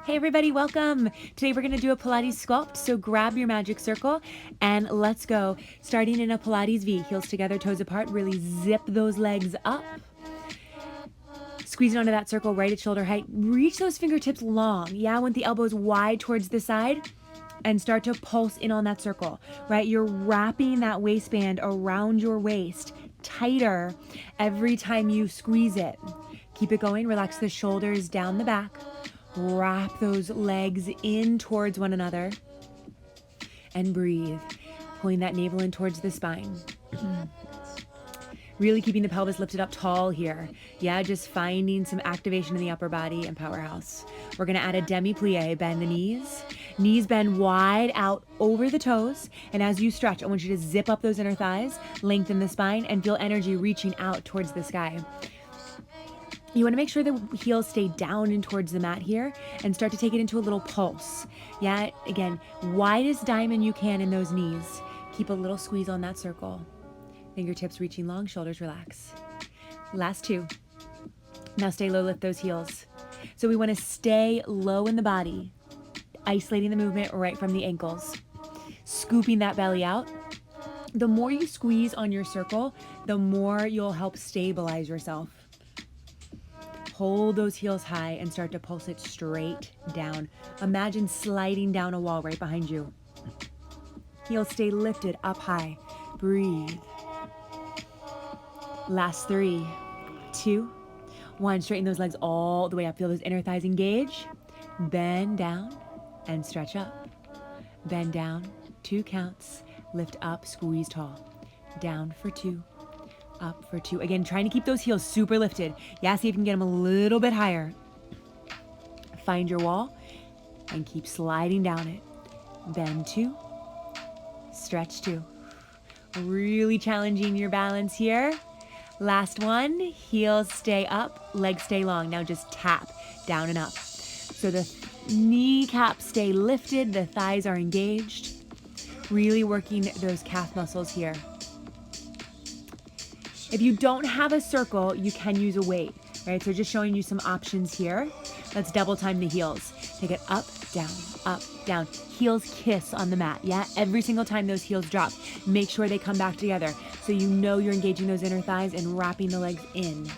Hey everybody, welcome. Today we're gonna do a Pilates sculpt, so grab your magic circle and let's go. Starting in a Pilates V, heels together, toes apart, really zip those legs up. Squeeze it onto that circle right at shoulder height. Reach those fingertips long, yeah, with the elbows wide towards the side and start to pulse in on that circle, right? You're wrapping that waistband around your waist tighter every time you squeeze it. Keep it going, relax the shoulders down the back. Wrap those legs in towards one another and breathe, pulling that navel in towards the spine. Really keeping the pelvis lifted up tall here. Yeah, just finding some activation in the upper body and powerhouse. We're gonna add a demi-plie, bend the knees. Knees bend wide out over the toes. And as you stretch, I want you to zip up those inner thighs, lengthen the spine, and feel energy reaching out towards the sky. You want to make sure the heels stay down and towards the mat here and start to take it into a little pulse. Yeah, again, widest diamond you can in those knees. Keep a little squeeze on that circle. Fingertips reaching long, shoulders relax. Last two. Now stay low, lift those heels. So we want to stay low in the body, isolating the movement right from the ankles. Scooping that belly out. The more you squeeze on your circle, the more you'll help stabilize yourself. Hold those heels high and start to pulse it straight down. Imagine sliding down a wall right behind you. Heels stay lifted up high. Breathe. Last 3, 2, 1. Straighten those legs all the way up. Feel those inner thighs engage. Bend down and stretch up. Bend down, 2 counts. Lift up, squeeze tall. Down for 2. Up for 2. Again, trying to keep those heels super lifted. Yeah, see if you can get them a little bit higher. Find your wall and keep sliding down it. Bend 2. Stretch 2. Really challenging your balance here. Last one. Heels stay up, legs stay long. Now just tap down and up. So the kneecaps stay lifted, the thighs are engaged. Really working those calf muscles here. If you don't have a circle, you can use a weight, right? So just showing you some options here. Let's double time the heels. Take it up, down. Heels kiss on the mat, yeah? Every single time those heels drop, make sure they come back together so you know you're engaging those inner thighs and wrapping the legs in.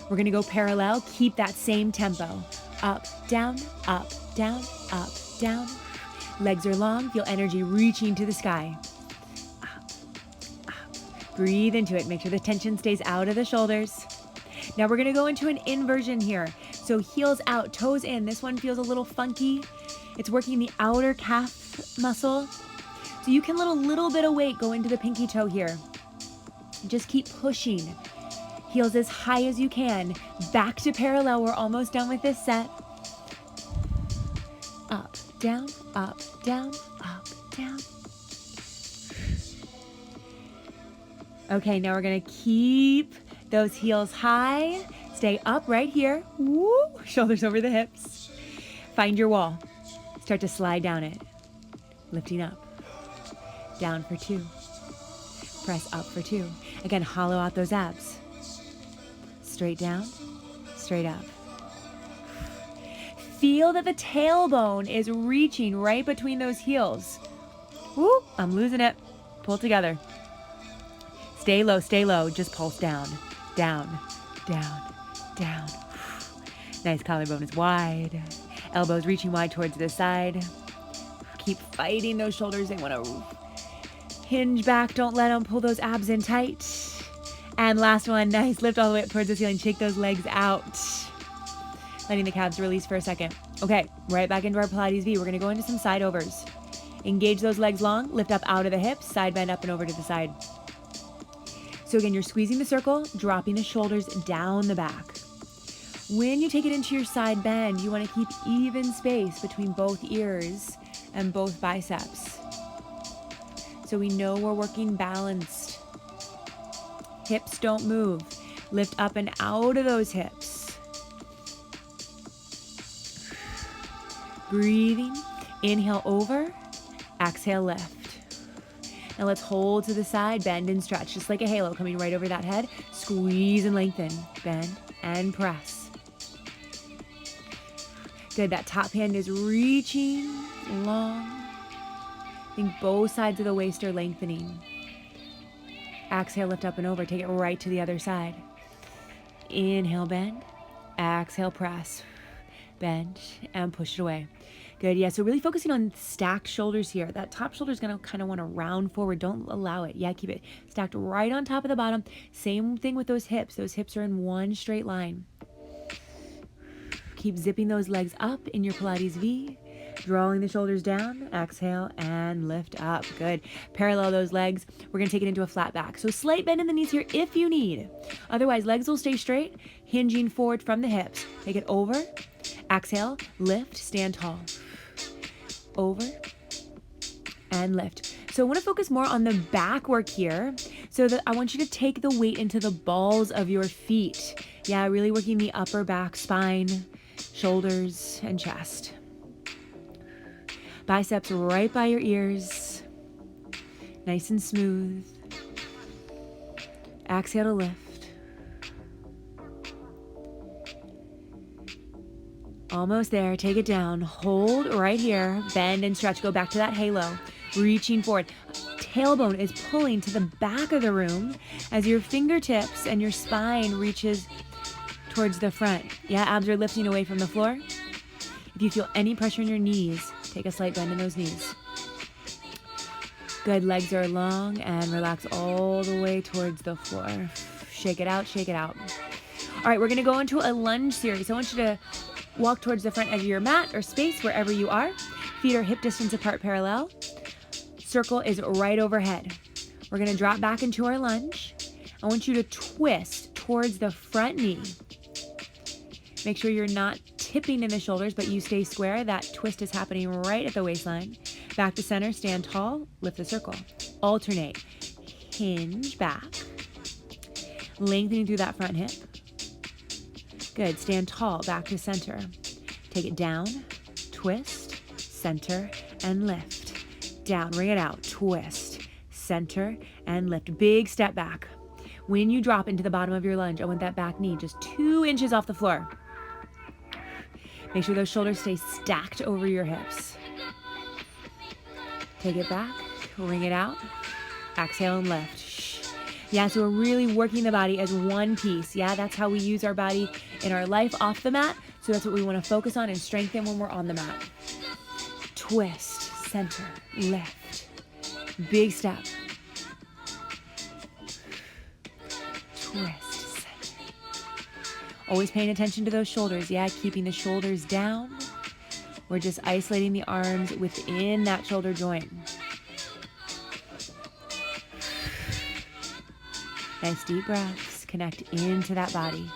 We're gonna go parallel, keep that same tempo. Up, down, up, down, up, down. Legs are long, feel energy reaching to the sky. Breathe into it. Make sure the tension stays out of the shoulders. Now we're going to go into an inversion here. So heels out, toes in. This one feels a little funky. It's working the outer calf muscle. So you can let a little bit of weight go into the pinky toe here. Just keep pushing. Heels as high as you can. Back to parallel. We're almost done with this set. Up, down, up, down, up, down. Okay, now we're gonna keep those heels high. Stay up right here. Woo! Shoulders over the hips. Find your wall. Start to slide down it. Lifting up. Down for 2. Press up for 2. Again, hollow out those abs. Straight down, straight up. Feel that the tailbone is reaching right between those heels. Woo! I'm losing it. Pull together. Stay low, just pulse down, down, down, down. Nice, collarbone is wide. Elbows reaching wide towards the side. Keep fighting those shoulders. They want to hinge back. Don't let them pull those abs in tight. And last one, nice, lift all the way up towards the ceiling. Shake those legs out. Letting the calves release for a second. Okay, right back into our Pilates V. We're gonna go into some side overs. Engage those legs long, lift up out of the hips, side bend up and over to the side. So again, you're squeezing the circle, dropping the shoulders down the back. When you take it into your side bend, you want to keep even space between both ears and both biceps. So we know we're working balanced. Hips don't move. Lift up and out of those hips. Breathing. Inhale over, exhale lift. Now let's hold to the side, bend and stretch, just like a halo coming right over that head. Squeeze and lengthen, bend and press. Good, that top hand is reaching long. I think both sides of the waist are lengthening. Exhale, lift up and over. Take it right to the other side. Inhale, bend. Exhale, press. Bend and push it away. Good, yeah, so really focusing on stacked shoulders here. That top shoulder is going to kind of want to round forward. Don't allow it. Yeah, keep it stacked right on top of the bottom. Same thing with those hips. Those hips are in one straight line. Keep zipping those legs up in your Pilates V. Drawing the shoulders down. Exhale and lift up. Good. Parallel those legs. We're going to take it into a flat back. So slight bend in the knees here if you need. Otherwise, legs will stay straight, hinging forward from the hips. Take it over. Exhale, lift, stand tall. Over and lift. So I want to focus more on the back work here. So that I want you to take the weight into the balls of your feet. Yeah, really working the upper back, spine, shoulders, and chest. Biceps right by your ears. Nice and smooth. Exhale to lift. Almost there. Take it down. Hold right here. Bend and stretch. Go back to that halo. Reaching forward. Tailbone is pulling to the back of the room as your fingertips and your spine reaches towards the front. Yeah, abs are lifting away from the floor. If you feel any pressure in your knees, take a slight bend in those knees. Good. Legs are long and relax all the way towards the floor. Shake it out. Shake it out. All right, we're going to go into a lunge series. I want you to walk towards the front edge of your mat or space wherever you are. Feet are hip distance apart, parallel. Circle is right overhead. We're going to drop back into our lunge. I want you to twist towards the front knee. Make sure you're not tipping in the shoulders, but you stay square. That twist is happening right at the waistline. Back to center, stand tall, lift the circle. Alternate. Hinge back. Lengthening through that front hip. Good. Stand tall, back to center. Take it down, twist, center, and lift. Down, ring it out, twist, center, and lift. Big step back. When you drop into the bottom of your lunge, I want that back knee just 2 inches off the floor. Make sure those shoulders stay stacked over your hips. Take it back, ring it out, exhale and lift. Yeah, so we're really working the body as one piece. Yeah, that's how we use our body in our life off the mat. So that's what we want to focus on and strengthen when we're on the mat. Twist, center, lift. Big step. Twist, center. Always paying attention to those shoulders. Yeah, keeping the shoulders down. We're just isolating the arms within that shoulder joint. Nice deep breaths. Connect into that body.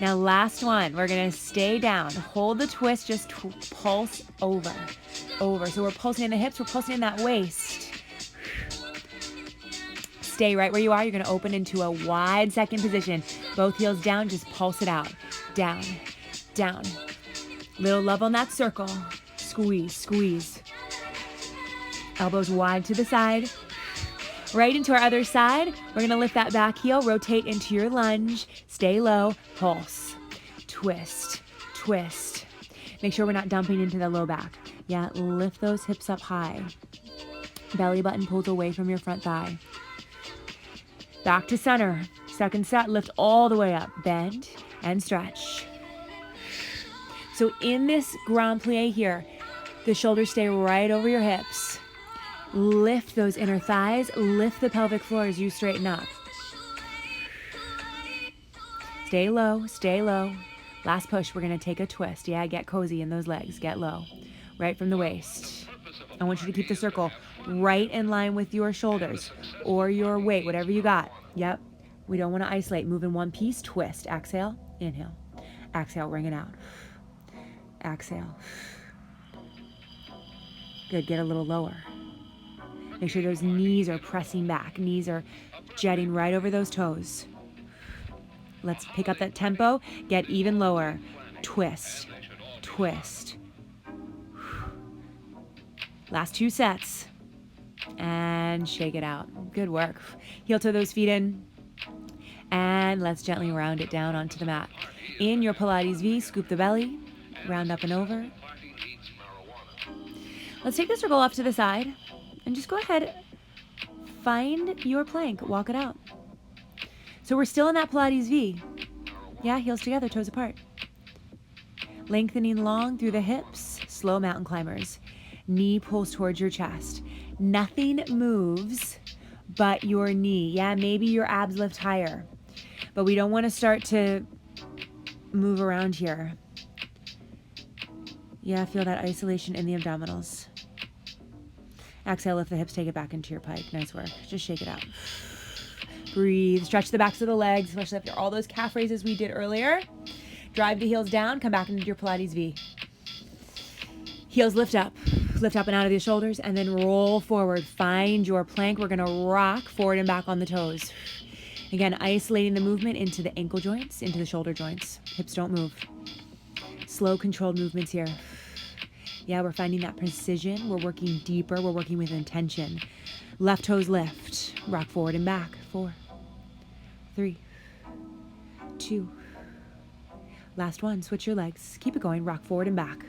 Now last one. We're going to stay down. Hold the twist. Just pulse over. Over. So we're pulsing in the hips. We're pulsing in that waist. Stay right where you are. You're going to open into a wide second position. Both heels down. Just pulse it out. Down. Down. Little love on that circle. Squeeze. Squeeze. Elbows wide to the side. Right into our other side. We're going to lift that back heel, rotate into your lunge, stay low, pulse, twist, twist. Make sure we're not dumping into the low back. Yeah, lift those hips up high. Belly button pulls away from your front thigh. Back to center. Second set, lift all the way up. Bend and stretch. So in this grand plie here, the shoulders stay right over your hips. Lift those inner thighs, lift the pelvic floor as you straighten up. Stay low, stay low. Last push, we're going to take a twist. Yeah, get cozy in those legs, get low. Right from the waist. I want you to keep the circle right in line with your shoulders or your weight, whatever you got. Yep, we don't want to isolate. Move in one piece, twist. Exhale, inhale. Exhale, ring it out. Exhale. Good, get a little lower. Make sure those knees are pressing back. Knees are jetting right over those toes. Let's pick up that tempo. Get even lower. Twist. Twist. Last 2 sets. And shake it out. Good work. Heel toe those feet in. And let's gently round it down onto the mat. In your Pilates V, scoop the belly, round up and over. Let's take the circle off to the side and just go ahead, find your plank, walk it out. So we're still in that Pilates V. Yeah, heels together, toes apart. Lengthening long through the hips, slow mountain climbers. Knee pulls towards your chest. Nothing moves but your knee. Yeah, maybe your abs lift higher, but we don't want to start to move around here. Yeah, feel that isolation in the abdominals. Exhale, lift the hips, take it back into your pike. Nice work. Just shake it out. Breathe, stretch the backs of the legs, especially after all those calf raises we did earlier. Drive the heels down, come back into your Pilates V. Heels lift up and out of the shoulders, and then roll forward. Find your plank. We're gonna rock forward and back on the toes. Again, isolating the movement into the ankle joints, into the shoulder joints. Hips don't move. Slow, controlled movements here. Yeah, we're finding that precision. We're working deeper. We're working with intention. Left toes lift. Rock forward and back. 4, 3, 2. Last one. Switch your legs. Keep it going. Rock forward and back.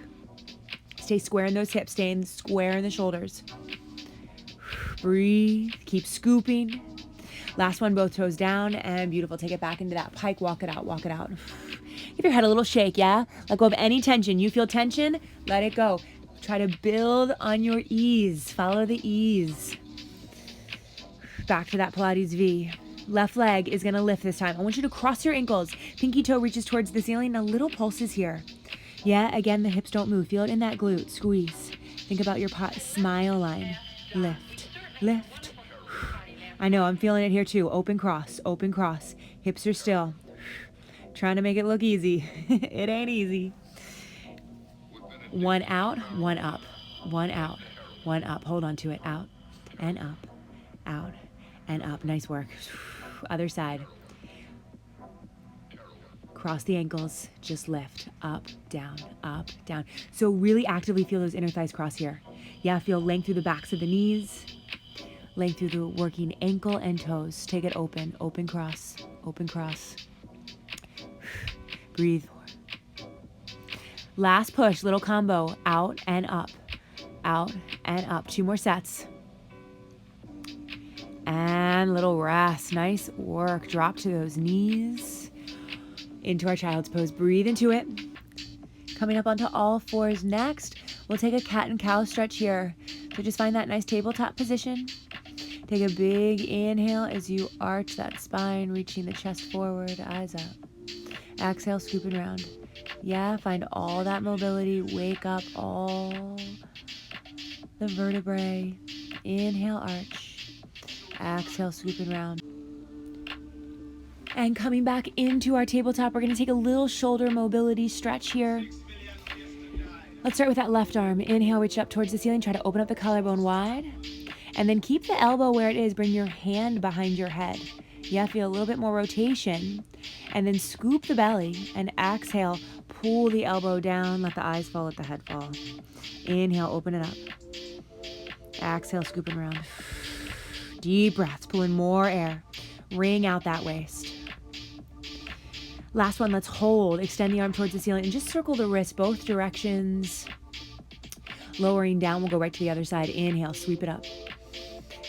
Stay square in those hips. Stay square in the shoulders. Breathe. Keep scooping. Last one, both toes down, and beautiful. Take it back into that pike. Walk it out. Walk it out. Give your head a little shake, yeah? Let go of any tension. You feel tension? Let it go. Try to build on your ease. Follow the ease. Back to that Pilates V. Left leg is going to lift this time. I want you to cross your ankles. Pinky toe reaches towards the ceiling. Now little pulses here. Yeah, again, the hips don't move. Feel it in that glute. Squeeze. Think about your smile line. Lift. Lift. I know, I'm feeling it here too. Open cross. Open cross. Hips are still. Trying to make it look easy. It ain't easy. One out, one up. One out, one up. Hold on to it. Out and up. Out and up. Nice work. Other side. Cross the ankles. Just lift. Up, down, up, down. So really actively feel those inner thighs cross here. Yeah, feel length through the backs of the knees. Length through the working ankle and toes. Take it open. Open cross. Open cross. Breathe. Last push, little combo. Out and up. Out and up. 2 more sets. And little rest. Nice work. Drop to those knees. Into our child's pose. Breathe into it. Coming up onto all fours next. We'll take a cat and cow stretch here. So just find that nice tabletop position. Take a big inhale as you arch that spine, reaching the chest forward, eyes up. Exhale, scooping round. Yeah, find all that mobility. Wake up all the vertebrae. Inhale, arch. Exhale, scooping round. And coming back into our tabletop, we're going to take a little shoulder mobility stretch here. Let's start with that left arm. Inhale, reach up towards the ceiling. Try to open up the collarbone wide. And then keep the elbow where it is. Bring your hand behind your head. Yeah, feel a little bit more rotation. And then scoop the belly and exhale. Pull the elbow down. Let the eyes fall, let the head fall. Inhale, open it up. Exhale, scooping around. Deep breaths, pull in more air. Wring out that waist. Last one, let's hold. Extend the arm towards the ceiling and just circle the wrist both directions. Lowering down, we'll go right to the other side. Inhale, sweep it up.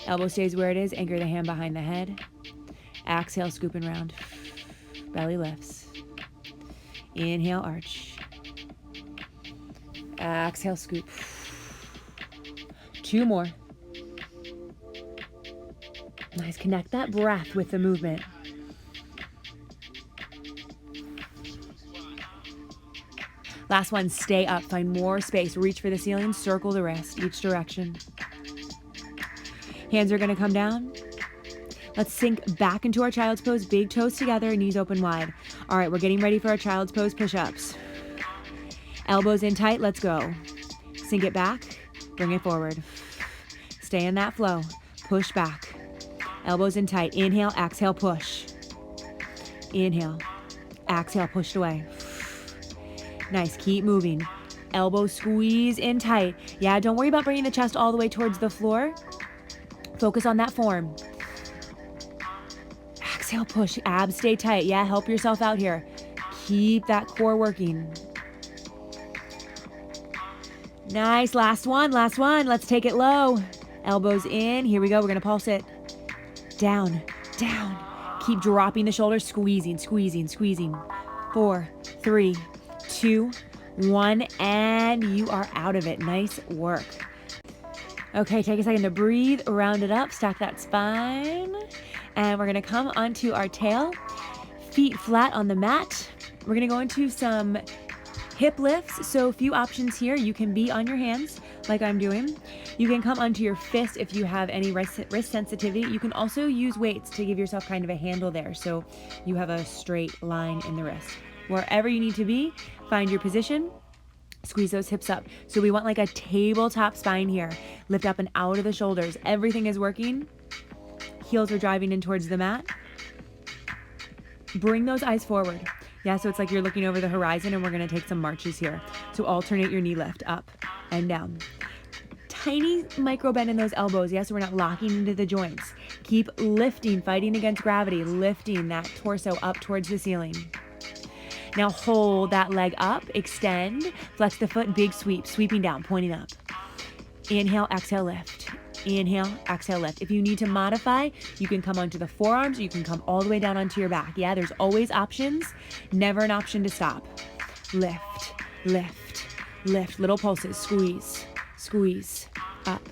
Elbow stays where it is. Anchor the hand behind the head. Exhale, scooping round. Belly lifts. Inhale, arch. Exhale, scoop. 2 more. Nice. Connect that breath with the movement. Last one, stay up. Find more space. Reach for the ceiling. Circle the wrist, each direction. Hands are going to come down. Let's sink back into our child's pose. Big toes together, knees open wide. All right, we're getting ready for our child's pose push-ups. Elbows in tight. Let's go. Sink it back. Bring it forward. Stay in that flow. Push back. Elbows in tight. Inhale, exhale, push. Inhale. Exhale, pushed away. Nice. Keep moving. Elbow squeeze in tight. Yeah, don't worry about bringing the chest all the way towards the floor. Focus on that form. Exhale, push. Abs stay tight. Yeah, help yourself out here. Keep that core working. Nice. Last one. Last one. Let's take it low. Elbows in. Here we go. We're going to pulse it. Down. Down. Keep dropping the shoulders. Squeezing, squeezing, squeezing. 4, 3, 2, 1. And you are out of it. Nice work. Okay, take a second to breathe. Round it up. Stack that spine. And we're going to come onto our tail. Feet flat on the mat. We're going to go into some hip lifts. So a few options here. You can be on your hands like I'm doing. You can come onto your fist if you have any wrist sensitivity. You can also use weights to give yourself kind of a handle there so you have a straight line in the wrist. Wherever you need to be, find your position. Squeeze those hips up. So we want like a tabletop spine here. Lift up and out of the shoulders. Everything is working. Heels are driving in towards the mat. Bring those eyes forward. Yeah, so it's like you're looking over the horizon, and we're going to take some marches here. So alternate your knee lift up and down. Tiny micro bend in those elbows. Yeah, so we're not locking into the joints. Keep lifting, fighting against gravity, lifting that torso up towards the ceiling. Now hold that leg up, extend, flex the foot, big sweep, sweeping down, pointing up. Inhale, exhale, lift. Inhale, exhale, lift. If you need to modify, you can come onto the forearms, or you can come all the way down onto your back. Yeah, there's always options, never an option to stop. Lift, lift, lift. Little pulses, squeeze, squeeze, up,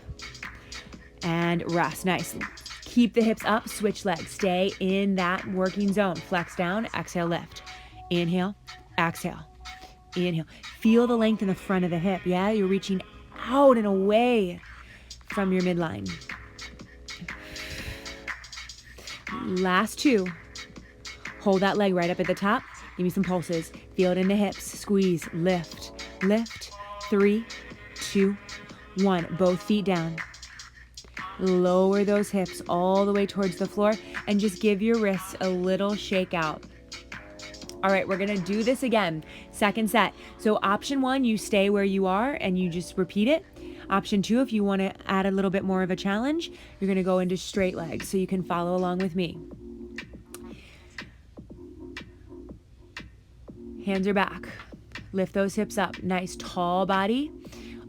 and rest. Nice. Keep the hips up, switch legs. Stay in that working zone. Flex down, exhale, lift. Inhale, exhale, inhale. Feel the length in the front of the hip. Yeah, you're reaching out and away from your midline. Last 2. Hold that leg right up at the top. Give me some pulses. Feel it in the hips. Squeeze, lift, lift. 3, 2, 1. Both feet down. Lower those hips all the way towards the floor and just give your wrists a little shake out. All right, we're going to do this again. Second set. So option 1, you stay where you are and you just repeat it. Option 2, if you want to add a little bit more of a challenge, you're going to go into straight legs so you can follow along with me. Hands are back. Lift those hips up. Nice tall body.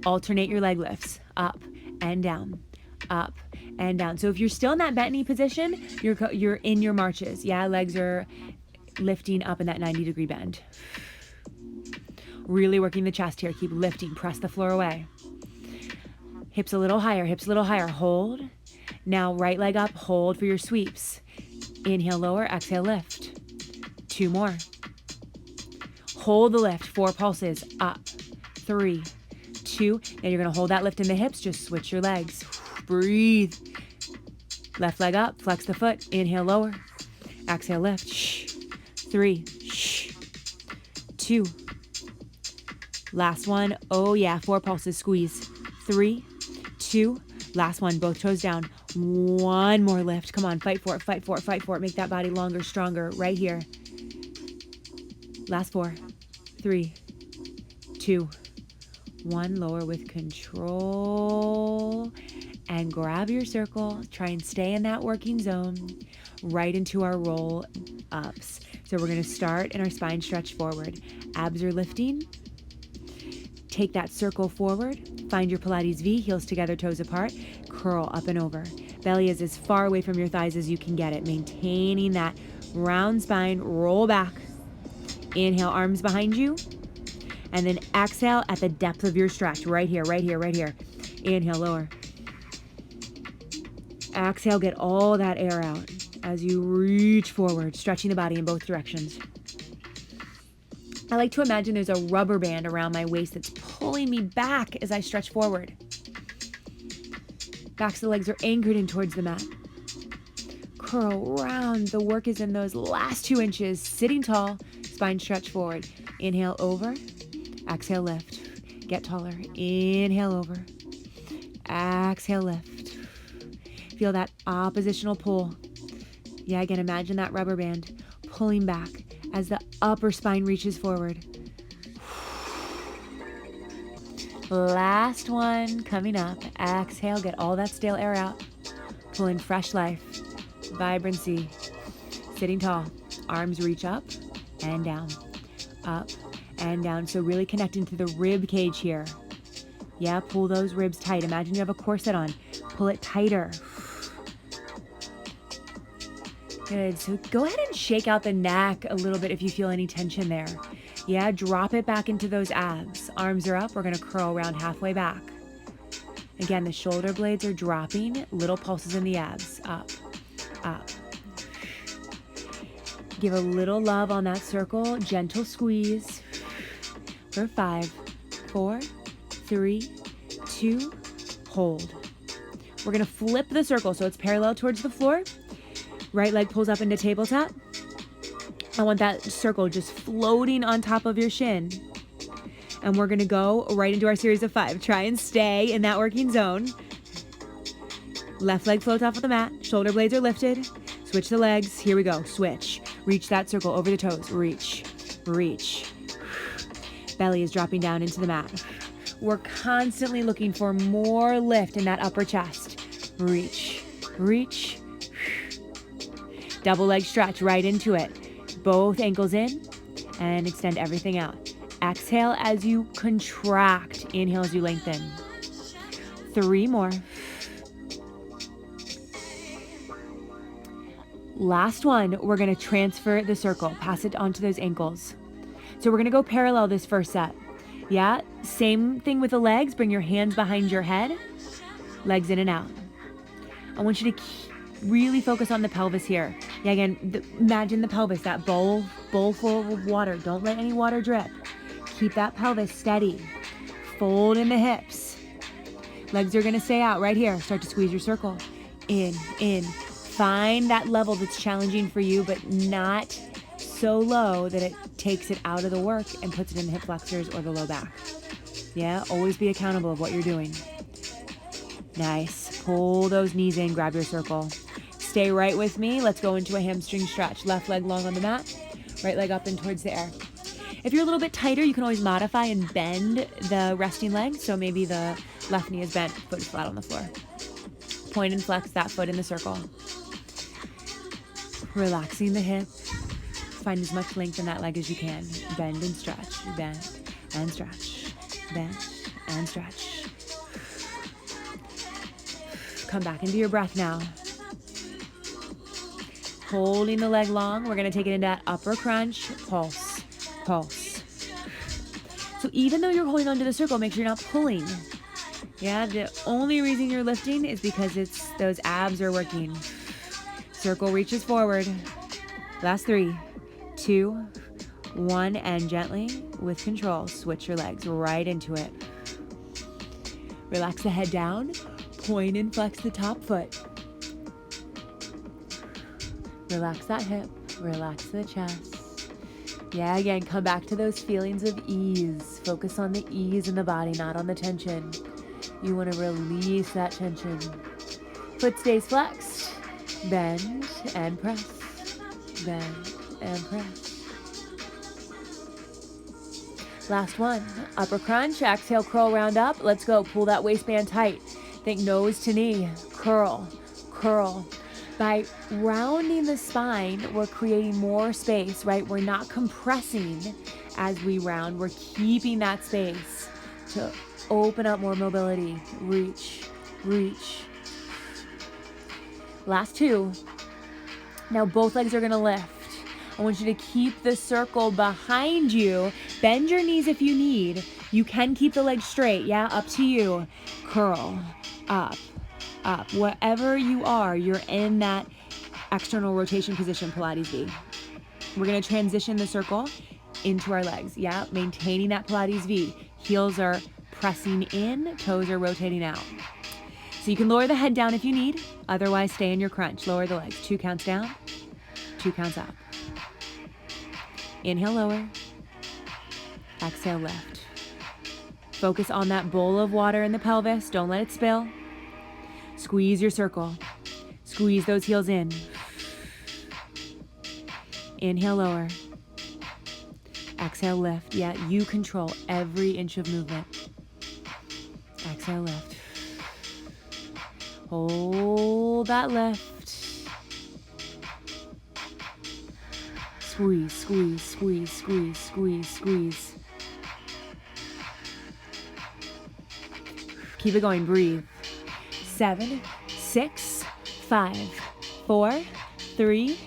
Alternate your leg lifts. Up and down. Up and down. So if you're still in that bent knee position, you're in your marches. Yeah, legs are lifting up in that 90-degree bend. Really working the chest here. Keep lifting. Press the floor away. Hips a little higher. Hips a little higher. Hold. Now right leg up. Hold for your sweeps. Inhale, lower. Exhale, lift. 2 more. Hold the lift. 4 pulses. Up. 3, 2. Now you're going to hold that lift in the hips. Just switch your legs. Breathe. Left leg up. Flex the foot. Inhale, lower. Exhale, lift. 3, 2. Last one. Oh yeah, 4 pulses. Squeeze. 3, 2. Last one. Both toes down. 1 more lift. Come on, fight for it, fight for it, fight for it. Make that body longer, stronger. Right here. Last 4, 3, 2, 1. Lower with control. And grab your circle. Try and stay in that working zone. Right into our roll ups. So we're going to start in our spine stretch forward. Abs are lifting. Take that circle forward. Find your Pilates V, heels together, toes apart. Curl up and over. Belly is as far away from your thighs as you can get it. Maintaining that round spine. Roll back. Inhale, arms behind you. And then exhale at the depth of your stretch. Right here, right here, right here. Inhale, lower. Exhale, get all that air out as you reach forward, stretching the body in both directions. I like to imagine there's a rubber band around my waist that's pulling me back as I stretch forward. Backs of the legs are anchored in towards the mat. Curl round. The work is in those last 2 inches. Sitting tall, spine stretch forward. Inhale, over. Exhale, lift. Get taller. Inhale, over. Exhale, lift. Feel that oppositional pull. Yeah, again, imagine that rubber band pulling back as the upper spine reaches forward. Last one coming up. Exhale, get all that stale air out. Pull in fresh life, vibrancy. Sitting tall. Arms reach up and down. up, and down. So really connecting to the rib cage here. Yeah, pull those ribs tight. Imagine you have a corset on. Pull it tighter. Good. So go ahead and shake out the neck a little bit if you feel any tension there. Yeah, drop it back into those abs. Arms are up. We're going to curl around halfway back. Again, the shoulder blades are dropping. Little pulses in the abs. Up, up. Give a little love on that circle. Gentle squeeze. For 5, 4, 3, 2, hold. We're going to flip the circle so it's parallel towards the floor. Right leg pulls up into tabletop. I want that circle just floating on top of your shin. And we're going to go right into our series of 5. Try and stay in that working zone. Left leg floats off of the mat. Shoulder blades are lifted. Switch the legs. Here we go. Switch. Reach that circle over the toes. Reach. Reach. Belly is dropping down into the mat. We're constantly looking for more lift in that upper chest. Reach. Reach. Double leg stretch right into it. Both ankles in and extend everything out. Exhale as you contract. Inhale as you lengthen. 3 more. Last one, we're going to transfer the circle. Pass it onto those ankles. So we're going to go parallel this first set. Yeah, same thing with the legs. Bring your hands behind your head. Legs in and out. I want you to really focus on the pelvis here. Yeah, again, imagine the pelvis, that bowl full of water. Don't let any water drip. Keep that pelvis steady. Fold in the hips. Legs are going to stay out right here. Start to squeeze your circle. In. Find that level that's challenging for you, but not so low that it takes it out of the work and puts it in the hip flexors or the low back. Yeah, always be accountable of what you're doing. Nice. Pull those knees in, grab your circle. Stay right with me. Let's go into a hamstring stretch. Left leg long on the mat, right leg up and towards the air. If you're a little bit tighter, you can always modify and bend the resting leg. So maybe the left knee is bent, foot is flat on the floor. Point and flex that foot in the circle. Relaxing the hip. Find as much length in that leg as you can. Bend and stretch. Bend and stretch. Bend and stretch. Come back into your breath now. Holding the leg long. We're going to take it into that upper crunch. Pulse. Pulse. So even though you're holding onto the circle, make sure you're not pulling. Yeah, the only reason you're lifting is because those abs are working. Circle reaches forward. Last 3, 2, 1, and gently, with control, switch your legs right into it. Relax the head down. Point and flex the top foot. Relax that hip. Relax the chest. Yeah, again, come back to those feelings of ease. Focus on the ease in the body, not on the tension. You want to release that tension. Foot stays flexed. Bend and press. Bend and press. Last one. Upper crunch. Exhale, curl, round up. Let's go. Pull that waistband tight. Think nose to knee. Curl, curl. By rounding the spine, we're creating more space, right? We're not compressing as we round. We're keeping that space to open up more mobility. Reach, reach. Last 2. Now both legs are going to lift. I want you to keep the circle behind you. Bend your knees if you need. You can keep the legs straight. Yeah, up to you. Curl, up, up. Wherever you are, you're in that external rotation position, Pilates V. We're going to transition the circle into our legs. Yeah, maintaining that Pilates V. Heels are pressing in, toes are rotating out. So you can lower the head down if you need. Otherwise, stay in your crunch. Lower the legs. 2 counts down, 2 counts up. Inhale, lower. Exhale, lift. Focus on that bowl of water in the pelvis. Don't let it spill. Squeeze your circle. Squeeze those heels in. Inhale, lower. Exhale, lift. Yeah, you control every inch of movement. Exhale, lift. Hold that lift. Squeeze, squeeze, squeeze, squeeze, squeeze, squeeze. Keep it going, breathe. 7, 6, 5, 4, 3,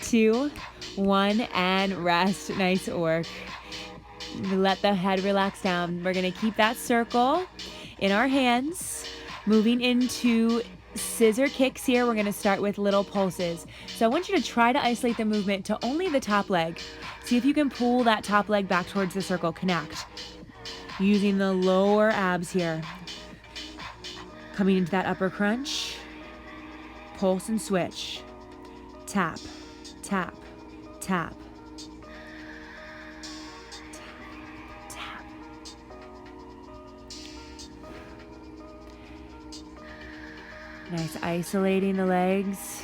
2, 1, and rest. Nice work. Let the head relax down. We're gonna keep that circle in our hands, moving into scissor kicks here. We're gonna start with little pulses. So I want you to try to isolate the movement to only the top leg. See if you can pull that top leg back towards the circle. Connect. Using the lower abs here. Coming into that upper crunch. Pulse and switch. Tap, tap, tap. Tap. Nice, isolating the legs.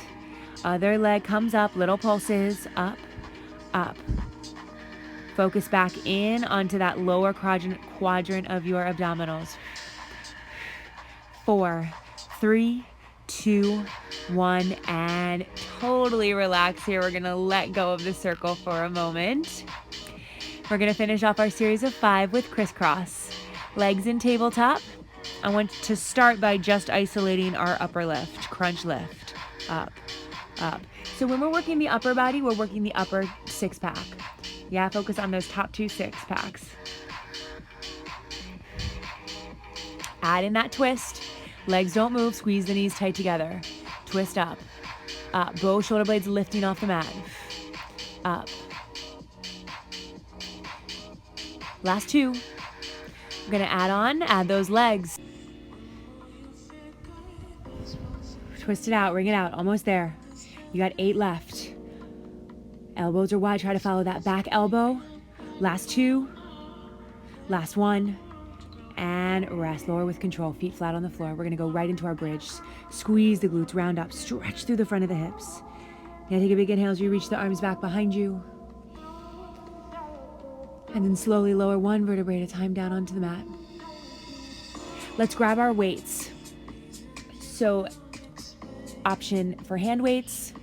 Other leg comes up, little pulses, up, up. Focus back in onto that lower quadrant of your abdominals. 4, 3, 2, 1, and totally relax here. We're gonna let go of the circle for a moment. We're gonna finish off our series of 5 with crisscross. Legs in tabletop. I want to start by just isolating our upper lift, crunch lift, up, up. So when we're working the upper body, we're working the upper 6-pack. Yeah, focus on those top 2 6-packs. Add in that twist. Legs don't move, squeeze the knees tight together. Twist up, up. Both shoulder blades lifting off the mat. Up. Last 2. We're gonna add those legs. Twist it out, wring it out, almost there. You got 8 left. Elbows are wide, try to follow that back elbow. Last 2. Last 1. And rest, lower with control, feet flat on the floor. We're gonna go right into our bridge. Squeeze the glutes, round up, stretch through the front of the hips. Now take a big inhale as you reach the arms back behind you. And then slowly lower 1 vertebrae at a time down onto the mat. Let's grab our weights. So, option for hand weights,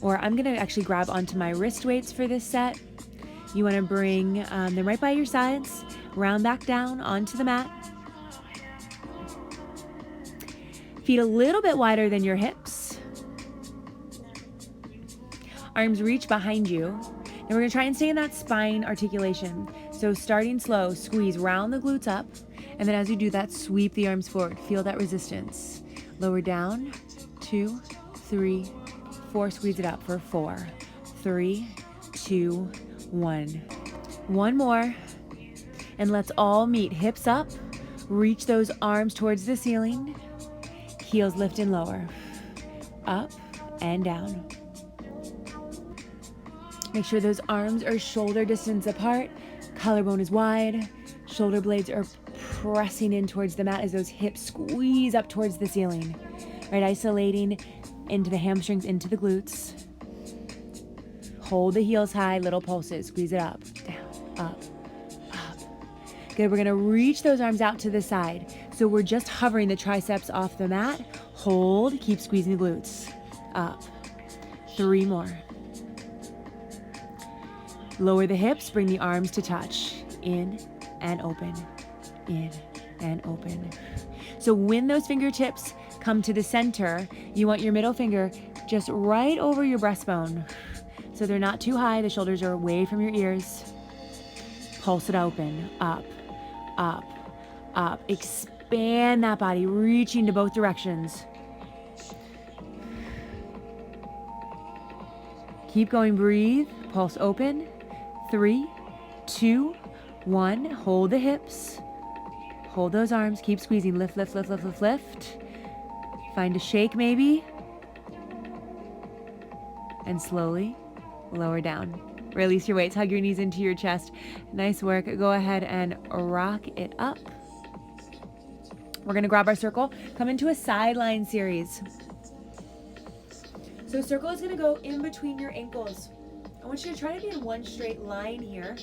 or I'm gonna actually grab onto my wrist weights for this set. You wanna bring them right by your sides, round back down onto the mat. Feet a little bit wider than your hips. Arms reach behind you. And we're gonna try and stay in that spine articulation. So starting slow, squeeze, round the glutes up. And then as you do that, sweep the arms forward. Feel that resistance. Lower down, 2, 3, 4. Squeeze it up for 4, 3, 2, 1. One more. And let's all meet. Hips up. Reach those arms towards the ceiling. Heels lift and lower. Up and down. Make sure those arms are shoulder distance apart. Collarbone is wide. Shoulder blades are pressing in towards the mat as those hips squeeze up towards the ceiling. Right, isolating into the hamstrings, into the glutes. Hold the heels high, little pulses. Squeeze it up, down, up, up. Good, we're gonna reach those arms out to the side. So we're just hovering the triceps off the mat. Hold, keep squeezing the glutes. Up, 3 more. Lower the hips, bring the arms to touch. In and open, in and open. So when those fingertips come to the center, you want your middle finger just right over your breastbone. So they're not too high, the shoulders are away from your ears. Pulse it open, up, up, up. Expand that body, reaching to both directions. Keep going, breathe, pulse open. 3, 2, 1. Hold the hips. Hold those arms. Keep squeezing. Lift, lift, lift, lift, lift, lift. Find a shake maybe. And slowly lower down. Release your weights. Hug your knees into your chest. Nice work. Go ahead and rock it up. We're going to grab our circle. Come into a sideline series. So circle is going to go in between your ankles. I want you to try to be in one straight line here.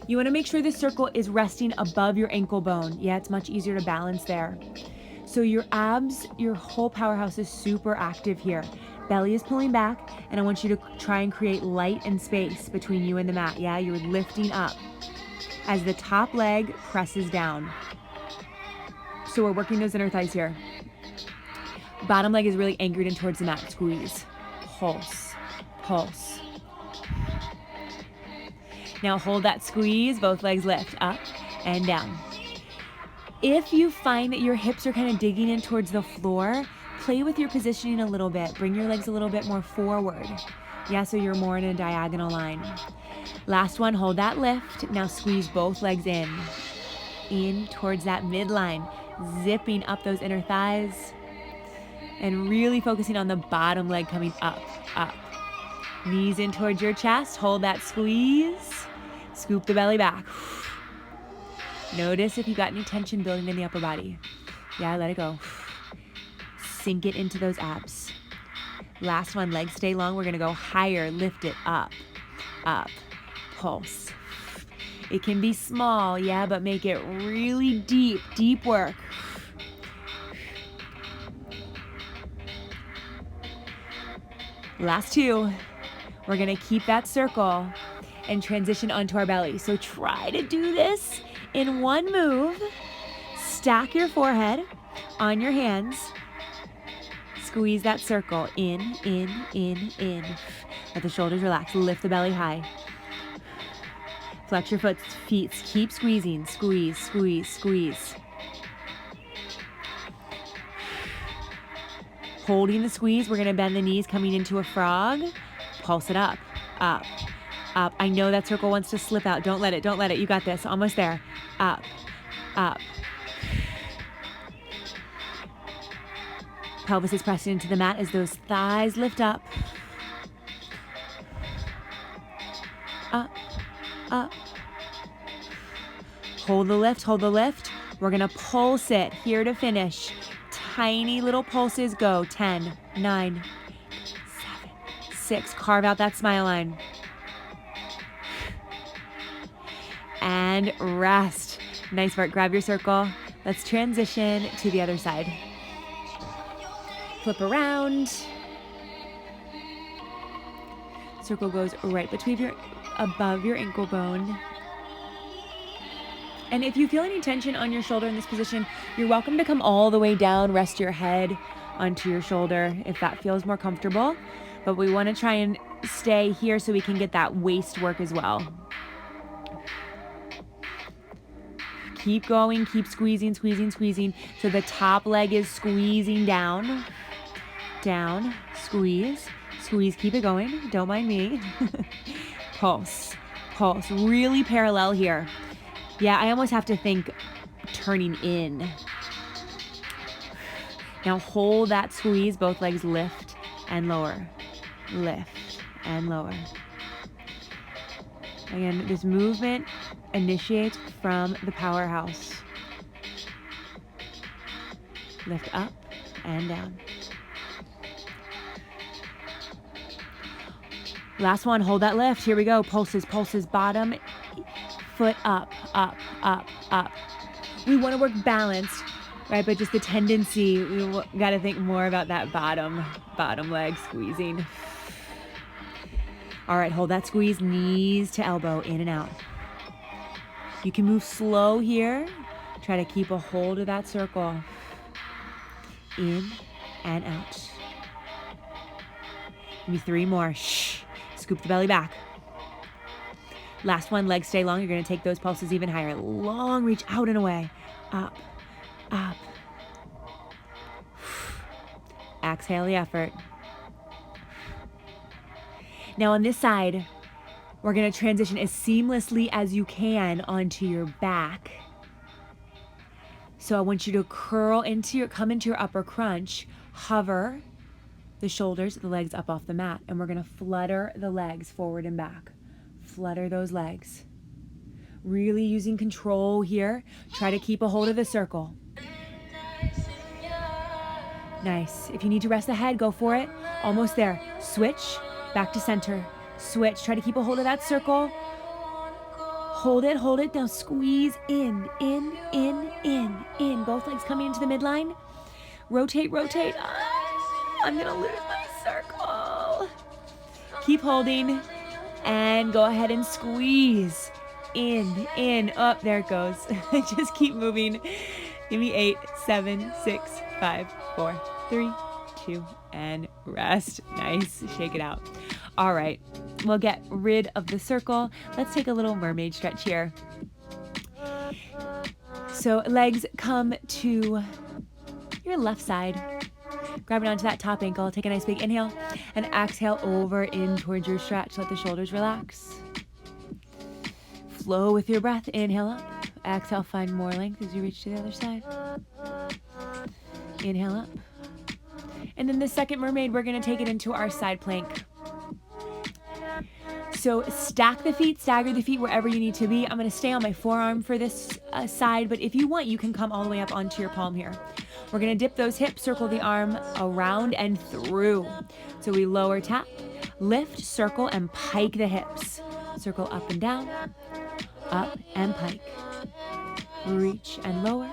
You want to make sure the circle is resting above your ankle bone. Yeah, it's much easier to balance there. So your abs, your whole powerhouse is super active here. Belly is pulling back, and I want you to try and create light and space between you and the mat. Yeah, you're lifting up as the top leg presses down. So we're working those inner thighs here. Bottom leg is really anchored in towards the mat. Squeeze, pulse, pulse. Now hold that squeeze, both legs lift up and down. If you find that your hips are kind of digging in towards the floor, play with your positioning a little bit. Bring your legs a little bit more forward. Yeah, so you're more in a diagonal line. Last one, hold that lift. Now squeeze both legs in towards that midline, zipping up those inner thighs and really focusing on the bottom leg coming up, up. Knees in towards your chest, hold that squeeze, scoop the belly back. Notice if you got any tension building in the upper body. Yeah, let it go. Sink it into those abs. Last one, legs stay long. We're gonna go higher, lift it up, up, pulse. It can be small, yeah, but make it really deep, deep work. Last two. We're gonna keep that circle and transition onto our belly. So try to do this in one move. Stack your forehead on your hands. Squeeze that circle in, in, in, in. Let the shoulders relax. Lift the belly high. Flex your feet. Keep squeezing. Squeeze, squeeze, squeeze. Holding the squeeze, we're gonna bend the knees coming into a frog. Pulse it up, up, up. I know that circle wants to slip out. Don't let it, don't let it. You got this, almost there. Up, up. Pelvis is pressing into the mat as those thighs lift up. Up, up. Hold the lift, hold the lift. We're gonna pulse it here to finish. Tiny little pulses go. 10, 9, 7, 6. Carve out that smile line. And rest. Nice work. Grab your circle. Let's transition to the other side. Flip around. Circle goes right above your ankle bone. And if you feel any tension on your shoulder in this position, you're welcome to come all the way down, rest your head onto your shoulder if that feels more comfortable. But we want to try and stay here so we can get that waist work as well. Keep going, keep squeezing, squeezing, squeezing. So the top leg is squeezing down, down, squeeze, squeeze, keep it going. Don't mind me. Pulse, pulse, really parallel here. Yeah, I almost have to think turning in. Now hold that squeeze, both legs lift and lower, lift and lower. Again, this movement initiates from the powerhouse. Lift up and down. Last one, hold that lift. Here we go. Pulses, pulses, bottom, foot up, up, up, up. We want to work balanced, right? But just the tendency, we got to think more about that bottom leg squeezing. All right, hold that squeeze, knees to elbow, in and out. You can move slow here. Try to keep a hold of that circle. In and out. Give me 3 more. Shh. Scoop the belly back. Last one, legs stay long. You're going to take those pulses even higher. Long reach out and away. Up, up. Exhale the effort. Now on this side, we're going to transition as seamlessly as you can onto your back. So I want you to come into your upper crunch, hover the shoulders, the legs up off the mat, and we're going to flutter the legs forward and back. Flutter those legs. Really using control here. Try to keep a hold of the circle. Nice. If you need to rest the head, go for it. Almost there. Switch. Back to center. Switch. Try to keep a hold of that circle. Hold it, hold it. Now squeeze in, in, in, in, in. Both legs coming into the midline. Rotate, rotate. I'm going to lose my circle. Keep holding and go ahead and squeeze. In, up, there it goes. Just keep moving. Give me 8, 7, 6, 5, 4, 3, 2, and rest. Nice. Shake it out. All right. We'll get rid of the circle. Let's take a little mermaid stretch here. So legs come to your left side. Grabbing onto that top ankle. Take a nice big inhale and exhale over in towards your stretch. Let the shoulders relax. Flow with your breath. Inhale up. Exhale, find more length as you reach to the other side. Inhale up. And then the second mermaid, we're going to take it into our side plank. So stack the feet, stagger the feet wherever you need to be. I'm going to stay on my forearm for this side, but if you want, you can come all the way up onto your palm here. We're going to dip those hips, circle the arm around and through. So we lower, tap, lift, circle, and pike the hips. Circle up and down, up and pike. Reach and lower,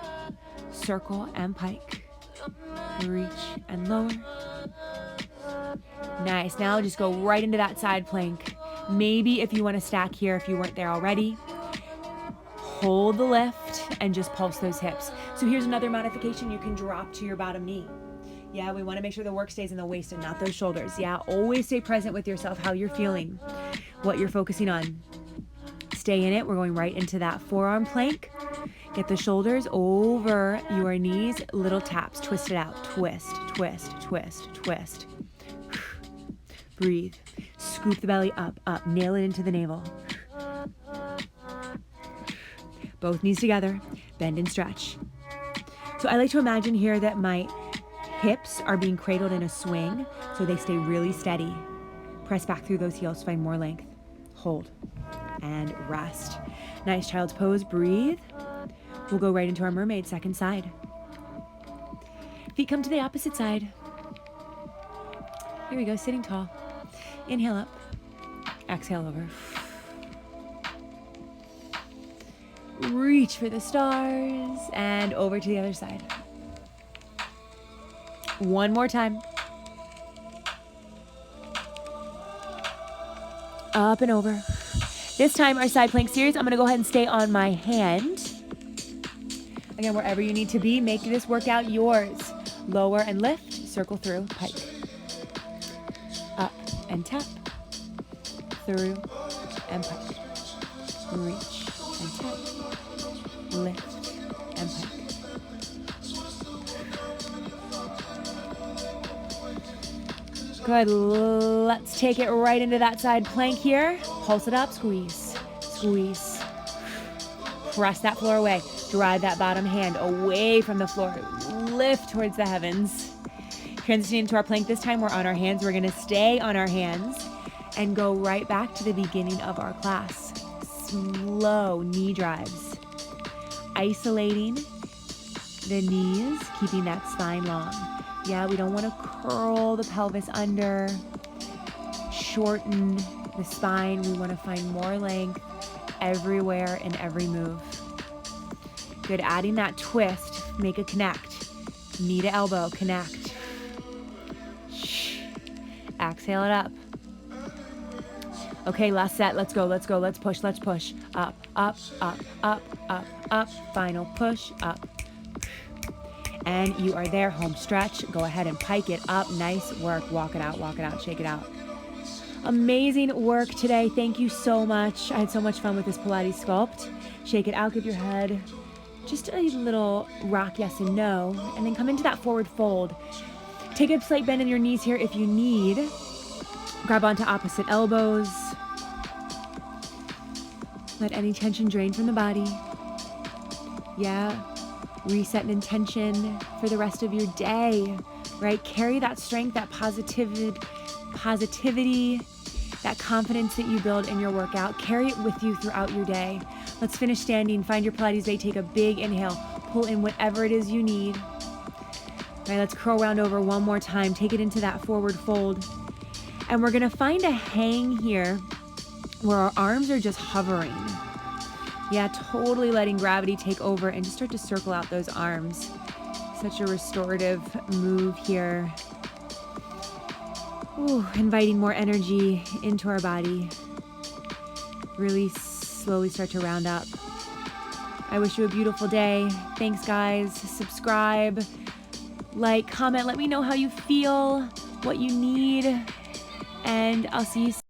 circle and pike. Reach and lower. Nice. Now just go right into that side plank. Maybe if you want to stack here, if you weren't there already, hold the lift and just pulse those hips. So here's another modification. You can drop to your bottom knee. Yeah, we want to make sure the work stays in the waist and not those shoulders. Yeah, always stay present with yourself, how you're feeling, what you're focusing on. Stay in it. We're going right into that forearm plank. Get the shoulders over your knees. Little taps. Twist it out. Twist, twist, twist, twist. Breathe. Scoop the belly up, up. Nail it into the navel. Both knees together. Bend and stretch. So I like to imagine here that my hips are being cradled in a swing so they stay really steady. Press back through those heels. Find more length. Hold. And rest. Nice child's pose. Breathe. We'll go right into our mermaid, second side. Feet come to the opposite side. Here we go, sitting tall. Inhale up. Exhale over. Reach for the stars and over to the other side. One more time. Up and over. This time, our side plank series, I'm going to go ahead and stay on my hand. Again, wherever you need to be, make this workout yours. Lower and lift, circle through, pike. Up and tap, through and pike. Reach and tap, lift and pike. Good. Let's take it right into that side plank here. Pulse it up, squeeze, squeeze. Press that floor away. Drive that bottom hand away from the floor. Lift towards the heavens. Transitioning into our plank this time, we're on our hands. We're going to stay on our hands and go right back to the beginning of our class. Slow knee drives. Isolating the knees, keeping that spine long. Yeah, we don't want to curl the pelvis under, shorten the spine. We want to find more length everywhere in every move. Good. Adding that twist, make a connect. Knee to elbow, connect. Exhale it up. Okay, last set. Let's go, let's go. Let's push, let's push. Up, up, up, up, up, up. Final push, up. And you are there. Home stretch. Go ahead and pike it up. Nice work. Walk it out, shake it out. Amazing work today. Thank you so much. I had so much fun with this Pilates sculpt. Shake it out. Give your head just a little rock, yes and no. And then come into that forward fold. Take a slight bend in your knees here if you need. Grab onto opposite elbows. Let any tension drain from the body. Yeah. Reset an intention for the rest of your day, right? Carry that strength, that positivity, that confidence that you build in your workout. Carry it with you throughout your day. Let's finish standing. Find your Pilates base. Take a big inhale. Pull in whatever it is you need. All right, let's curl round over one more time. Take it into that forward fold. And we're going to find a hang here where our arms are just hovering. Yeah, totally letting gravity take over and just start to circle out those arms. Such a restorative move here. Ooh, inviting more energy into our body. Really slowly start to round up. I wish you a beautiful day. Thanks, guys. Subscribe, like, comment. Let me know how you feel, what you need, and I'll see you soon.